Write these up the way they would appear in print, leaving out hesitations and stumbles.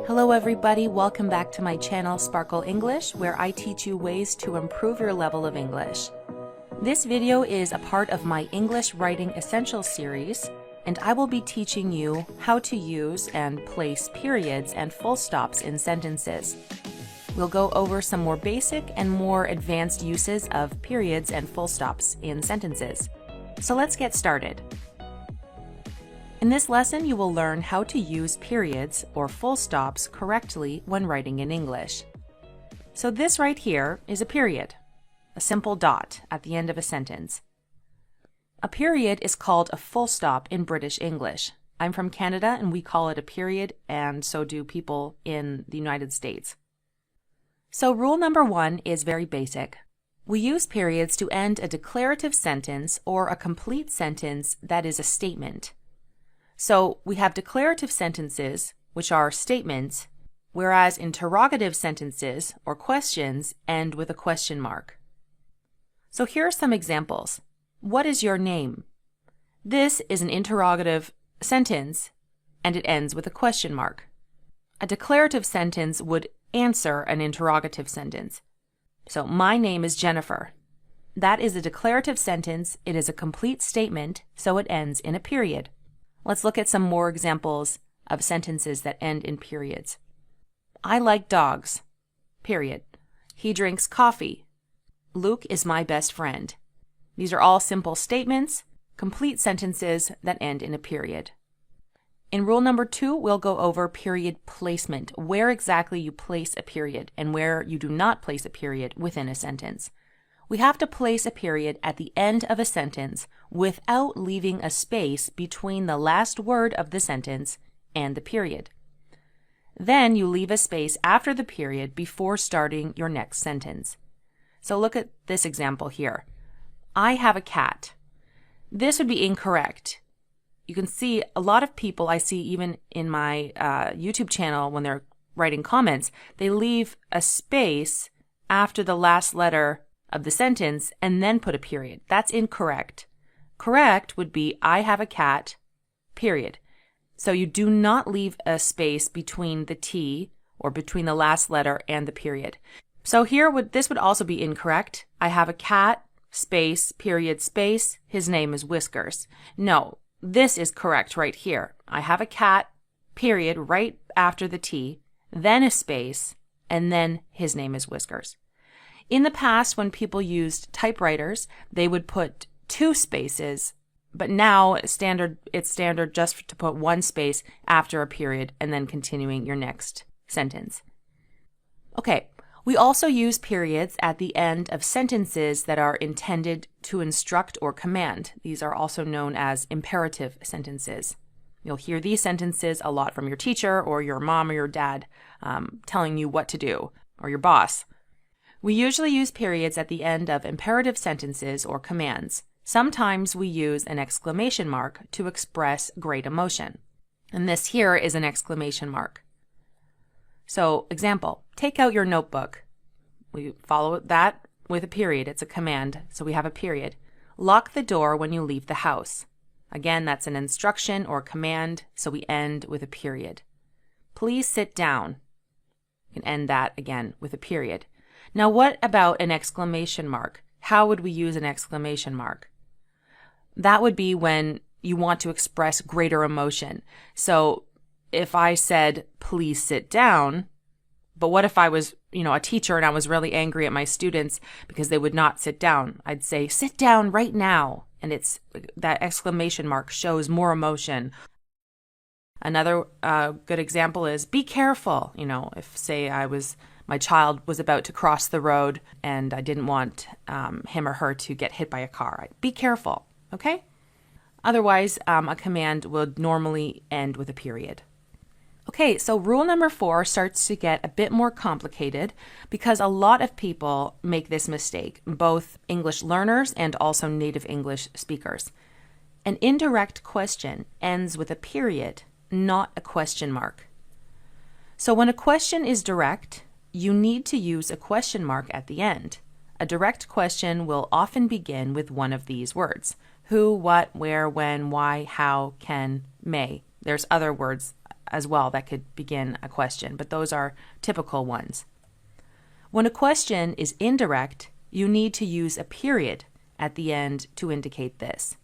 Hello everybody, welcome back to my channel Sparkle English, where I teach you ways to improve your level of English. This video is a part of my English Writing Essentials series, and I will be teaching you how to use and place periods and full stops in sentences. We'll go over some more basic and more advanced uses of periods and full stops in sentences. So let's get started. In this lesson, you will learn how to use periods or full stops correctly when writing in English. So this right here is a period, a simple dot at the end of a sentence. A period is called a full stop in British English. I'm from Canada and we call it a period, and so do people in the United States. So rule number 1 is very basic. We use periods to end a declarative sentence or a complete sentence that is a statement. So we have declarative sentences, which are statements, whereas interrogative sentences or questions end with a question mark. So here are some examples. What is your name? This is an interrogative sentence and it ends with a question mark. A declarative sentence would answer an interrogative sentence. So my name is Jennifer. That is a declarative sentence. It is a complete statement, so it ends in a period. Let's look at some more examples of sentences that end in periods. I like dogs. Period. He drinks coffee. Luke is my best friend. These are all simple statements, complete sentences that end in a period. In rule number 2, we'll go over period placement, where exactly you place a period and where you do not place a period within a sentence. We have to place a period at the end of a sentence without leaving a space between the last word of the sentence and the period. Then you leave a space after the period before starting your next sentence. So look at this example here. I have a cat. This would be incorrect. You can see a lot of people I see even in my YouTube channel when they're writing comments, they leave a space after the last letter of the sentence and then put a period. That's incorrect. Correct would be I have a cat, period. So you do not leave a space between the T or between the last letter and the period. So here this would also be incorrect. I have a cat, space, period, space. His name is Whiskers. No, this is correct right here. I have a cat, period, right after the T, then a space, and then his name is Whiskers. In the past, when people used typewriters, they would put 2 spaces, but now it's standard just to put 1 space after a period and then continuing your next sentence. Okay, we also use periods at the end of sentences that are intended to instruct or command. These are also known as imperative sentences. You'll hear these sentences a lot from your teacher or your mom or your dad telling you what to do, or your boss. We usually use periods at the end of imperative sentences or commands. Sometimes we use an exclamation mark to express great emotion. And this here is an exclamation mark. So, example, take out your notebook. We follow that with a period. It's a command, so we have a period. Lock the door when you leave the house. Again, that's an instruction or command, so we end with a period. Please sit down. You can end that again with a period. Now, what about an exclamation mark? How would we use an exclamation mark? That would be when you want to express greater emotion. So if I said, please sit down, but what if I was, a teacher and I was really angry at my students because they would not sit down? I'd say, sit down right now. And that exclamation mark shows more emotion. Another good example is be careful. If say my child was about to cross the road and I didn't want him or her to get hit by a car. Be careful, okay? Otherwise, a command would normally end with a period. Okay, so rule number 4 starts to get a bit more complicated because a lot of people make this mistake, both English learners and also native English speakers. An indirect question ends with a period, not a question mark. So when a question is direct, you need to use a question mark at the end. A direct question will often begin with one of these words: who, what, where, when, why, how, can, may. There's other words as well that could begin a question, but those are typical ones. When a question is indirect, you need to use a period at the end to indicate this.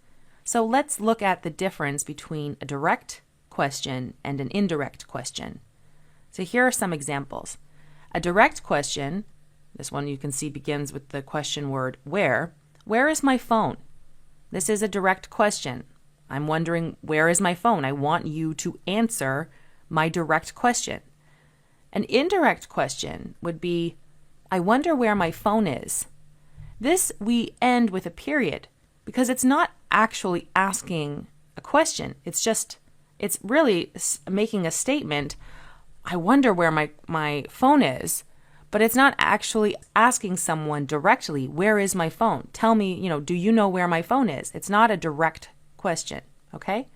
So let's look at the difference between a direct question and an indirect question. So here are some examples. A direct question, this one you can see begins with the question word where. Where is my phone? This is a direct question. I'm wondering, where is my phone? I want you to answer my direct question. An indirect question would be, I wonder where my phone is. This we end with a period because it's not actually asking a question. It's really making a statement. I wonder where my phone is, but it's not actually asking someone directly, where is my phone? Tell me, do you know where my phone is? It's not a direct question, okay?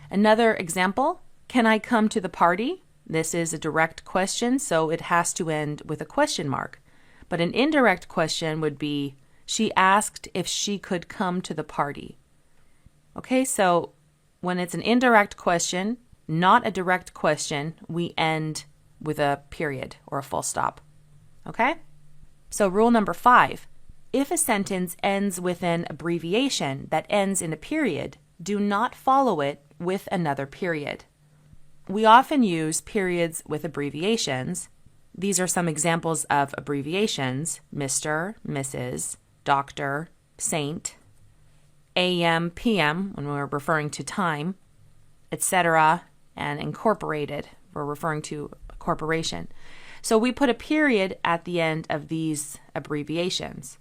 Another example, can I come to the party? This is a direct question, so it has to end with a question mark. But an indirect question would be, she asked if she could come to the party. Okay, so when it's an indirect question, not a direct question, we end with a period or a full stop. Okay? So rule number 5, if a sentence ends with an abbreviation that ends in a period, do not follow it with another period. We often use periods with abbreviations. These are some examples of abbreviations: Mr., Mrs., Doctor, Saint, AM, PM when we're referring to time, etc., and incorporated, we're referring to a corporation. So we put a period at the end of these abbreviations.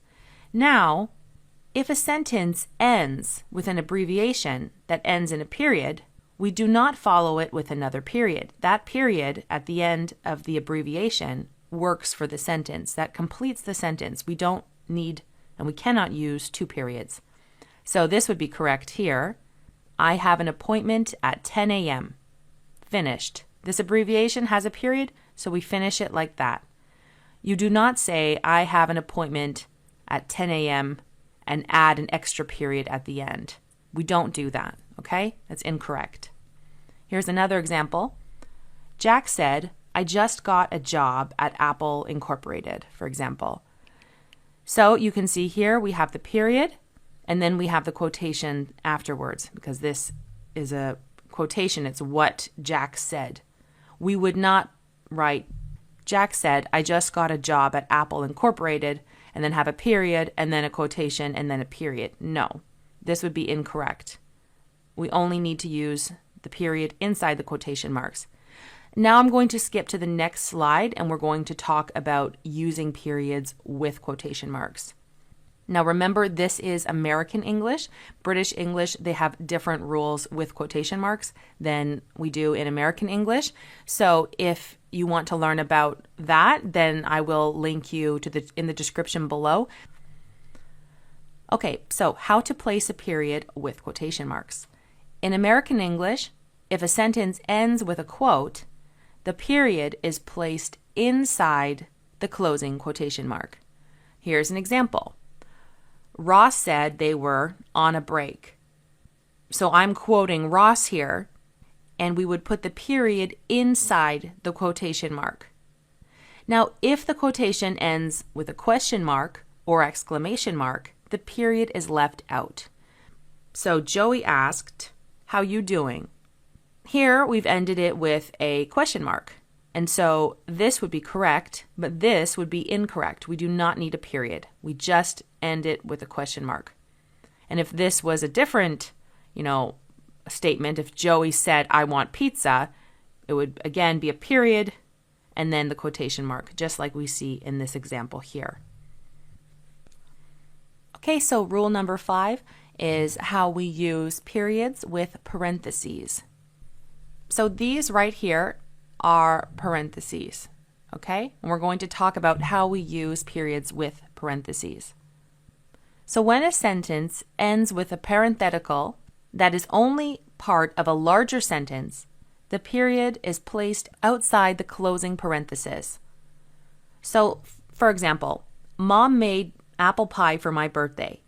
Now, if a sentence ends with an abbreviation that ends in a period, we do not follow it with another period. That period at the end of the abbreviation works for the sentence. That completes the sentence. We don't need and we cannot use 2 periods. So this would be correct here. I have an appointment at 10 a.m. Finished. This abbreviation has a period, so we finish it like that. You do not say, I have an appointment at 10 a.m. and add an extra period at the end. We don't do that, okay? That's incorrect. Here's another example. Jack said, I just got a job at Apple Incorporated, for example. So you can see here we have the period, and then we have the quotation afterwards, because this is a quotation. It's what Jack said. We would not write, Jack said, I just got a job at Apple Incorporated, and then have a period, and then a quotation, and then a period. No, this would be incorrect. We only need to use the period inside the quotation marks. Now I'm going to skip to the next slide, and we're going to talk about using periods with quotation marks. Now remember, this is American English. British English, they have different rules with quotation marks than we do in American English. So if you want to learn about that, then I will link you to in the description below. Okay, so how to place a period with quotation marks. In American English, if a sentence ends with a quote, the period is placed inside the closing quotation mark. Here's an example. Ross said they were on a break. So I'm quoting Ross here, and we would put the period inside the quotation mark. Now, if the quotation ends with a question mark or exclamation mark, the period is left out. So Joey asked, how you doing? Here we've ended it with a question mark. And so this would be correct, but this would be incorrect. We do not need a period. We just end it with a question mark. And if this was a different, statement, if Joey said, I want pizza, it would again be a period and then the quotation mark, just like we see in this example here. Okay, so rule number 5 is how we use periods with parentheses. So these right here are parentheses, okay? And we're going to talk about how we use periods with parentheses. So when a sentence ends with a parenthetical that is only part of a larger sentence, the period is placed outside the closing parenthesis. So, for example, Mom made apple pie for my birthday.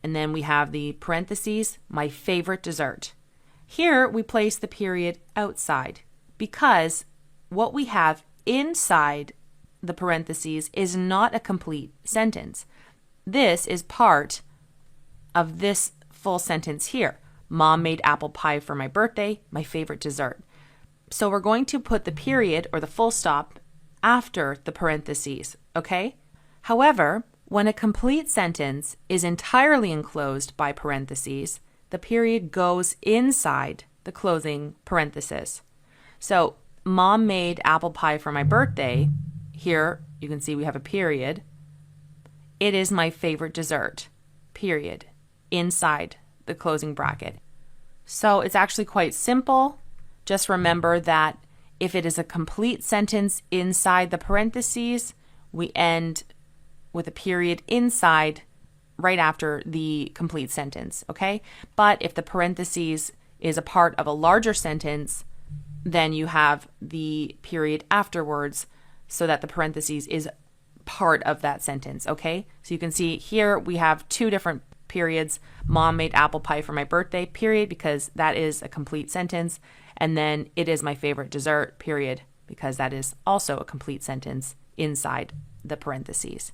And then we have the parentheses, my favorite dessert. Here we place the period outside. because what we have inside the parentheses is not a complete sentence. This is part of this full sentence here. Mom made apple pie for my birthday, my favorite dessert. So we're going to put the period or the full stop after the parentheses, okay? However, when a complete sentence is entirely enclosed by parentheses, the period goes inside the closing parenthesis. So, Mom made apple pie for my birthday. Here, you can see we have a period. It is my favorite dessert, period, inside the closing bracket. So, it's actually quite simple. Just remember that if it is a complete sentence inside the parentheses, we end with a period inside right after the complete sentence, okay? But if the parentheses is a part of a larger sentence, then you have the period afterwards so that the parentheses is part of that sentence, okay? So you can see here we have two different periods. Mom made apple pie for my birthday, period, because that is a complete sentence. And then it is my favorite dessert, period, because that is also a complete sentence inside the parentheses.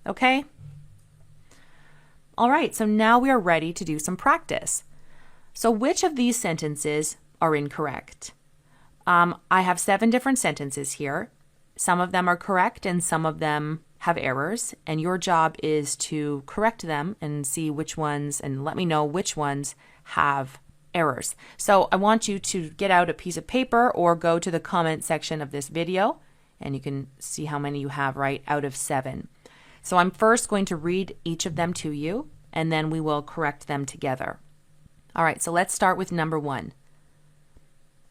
Okay? All right, so now we are ready to do some practice. So which of these sentences are incorrect? I have 7 different sentences here. Some of them are correct and some of them have errors, and your job is to correct them and see which ones, and let me know which ones have errors. So I want you to get out a piece of paper or go to the comment section of this video, and you can see how many you have right out of 7. So I'm first going to read each of them to you, and then we will correct them together. All right, so let's start with number 1.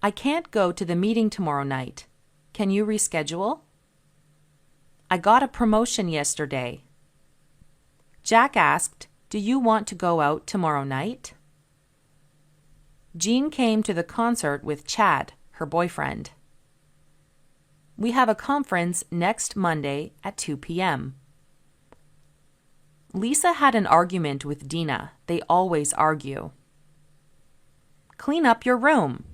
I can't go to the meeting tomorrow night. Can you reschedule? I got a promotion yesterday. Jack asked, do you want to go out tomorrow night? Jean came to the concert with Chad, her boyfriend. We have a conference next Monday at 2 p.m. Lisa had an argument with Dina. They always argue. Clean up your room.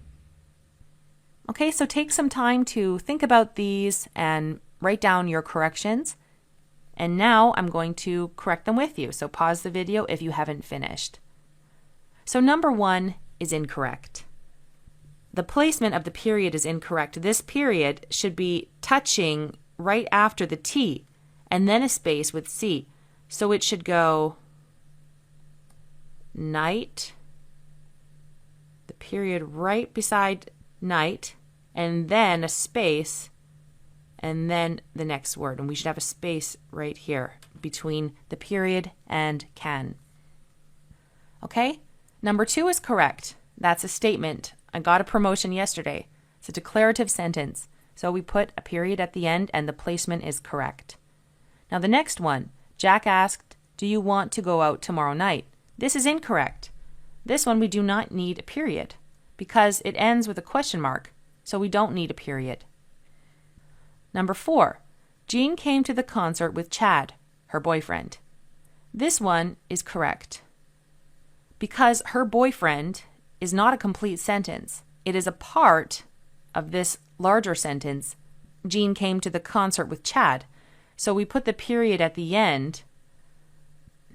Okay, so take some time to think about these and write down your corrections. And now I'm going to correct them with you. So pause the video if you haven't finished. So number 1 is incorrect. The placement of the period is incorrect. This period should be touching right after the T and then a space with C. So it should go night, the period right beside night, and then a space, and then the next word. And we should have a space right here between the period and can. Okay? Number 2 is correct. That's a statement. I got a promotion yesterday. It's a declarative sentence. So we put a period at the end and the placement is correct. Now the next one, Jack asked, do you want to go out tomorrow night? This is incorrect. This one we do not need a period because it ends with a question mark, so we don't need a period. Number 4, Jean came to the concert with Chad, her boyfriend. This one is correct because her boyfriend is not a complete sentence. It is a part of this larger sentence. Jean came to the concert with Chad. So we put the period at the end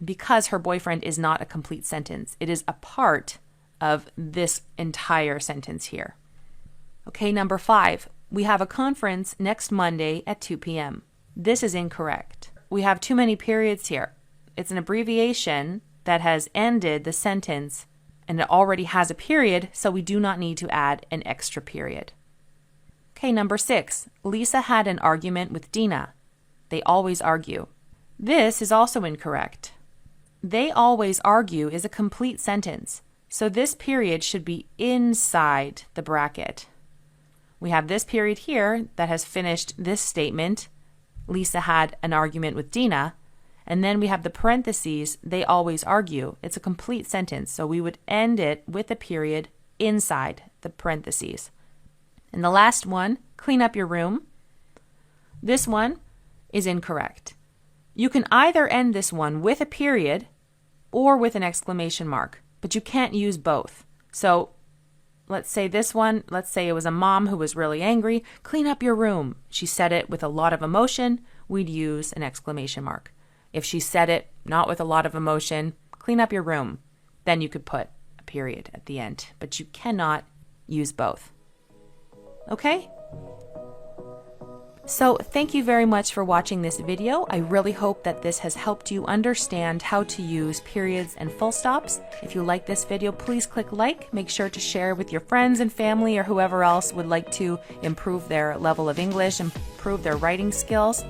because her boyfriend is not a complete sentence. It is a part of this entire sentence here. Okay, number 5. We have a conference next Monday at 2 p.m. This is incorrect. We have too many periods here. It's an abbreviation that has ended the sentence and it already has a period, so we do not need to add an extra period. Okay, number 6. Lisa had an argument with Dina. They always argue. This is also incorrect. They always argue is a complete sentence, so this period should be inside the bracket. We have this period here that has finished this statement. Lisa had an argument with Dina. And then we have the parentheses, they always argue. It's a complete sentence, so we would end it with a period inside the parentheses. And the last one, clean up your room. This one is incorrect. You can either end this one with a period or with an exclamation mark, but you can't use both. So let's say this one, let's say it was a mom who was really angry. Clean up your room. She said it with a lot of emotion, we'd use an exclamation mark. If she said it not with a lot of emotion, clean up your room, then you could put a period at the end, but you cannot use both. Okay? So thank you very much for watching this video. I really hope that this has helped you understand how to use periods and full stops. If you like this video, please click like. Make sure to share with your friends and family or whoever else would like to improve their level of English, improve their writing skills.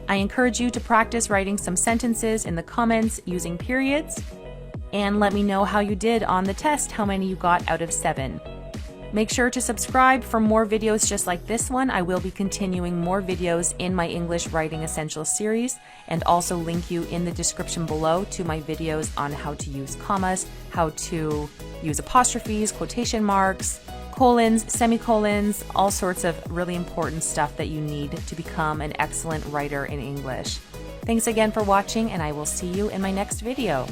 I encourage you to practice writing some sentences in the comments using periods, and let me know how you did on the test, how many you got out of 7. Make sure to subscribe for more videos just like this one. I will be continuing more videos in my English Writing Essentials series, and also link you in the description below to my videos on how to use commas, how to use apostrophes, quotation marks, colons, semicolons, all sorts of really important stuff that you need to become an excellent writer in English. Thanks again for watching, and I will see you in my next video.